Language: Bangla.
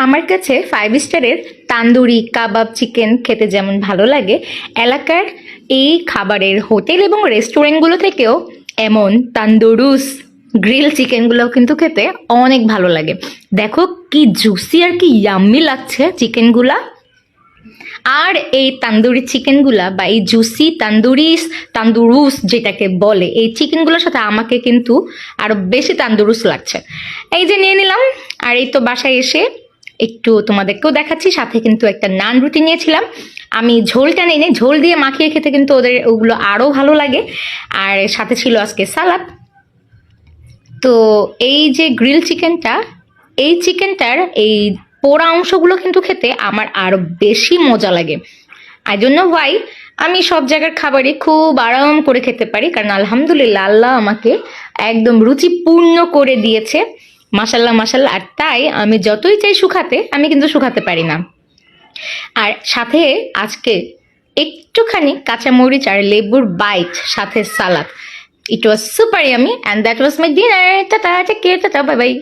আমার কাছে 5 স্টারের তান্দুরি কাবাব চিকেন খেতে যেমন ভালো লাগে, এলাকার এই খাবারের হোটেল এবং রেস্টুরেন্টগুলো থেকেও এমন তান্দুরুস গ্রিল চিকেনগুলো কিন্তু খেতে অনেক ভালো লাগে। দেখো কি জুসি আর কি ইয়াম্মি লাগছে চিকেনগুলা। আর এই তান্দুরি চিকেনগুলা বা এই জুসি তান্দুরুস যেটাকে বলে, এই চিকেনগুলোর সাথে আমাকে কিন্তু আরো বেশি তান্দুরুস লাগছে। এই যে নিয়ে নিলাম, আর এই তো বাসায় এসে একটু তোমাদেরকেও দেখাচ্ছি, সাথে কিন্তু একটা নান রুটি নিয়েছিলাম। আমি ঝোলটা নিই নি, ঝোল দিয়ে মাখিয়ে খেতে কিন্তু ওদের ওগুলো আরো ভালো লাগে। আর সাথে ছিল আজকে সালাদ। তো এই যে গ্রিল চিকেনটা, এই চিকেনটার এই পোড়া অংশগুলো কিন্তু খেতে আমার আরো বেশি মজা লাগে। আর জন্য ভাই আমি সব জায়গার খাবারই খুব আরাম করে খেতে পারি, কারণ আলহামদুলিল্লাহ আল্লাহ আমাকে একদম রুচিপূর্ণ করে দিয়েছে। মাশাল্লাহ মাশাল্লাহ। আর তাই আমি যতই চাই শুকাতে, আমি কিন্তু শুকাতে পারি না। আর সাথে আজকে একটুখানি কাঁচামরিচ আর লেবুর বাইট, সাথে salad. It was super yummy, and that was my dinner. Tata, take care, tata, bye by.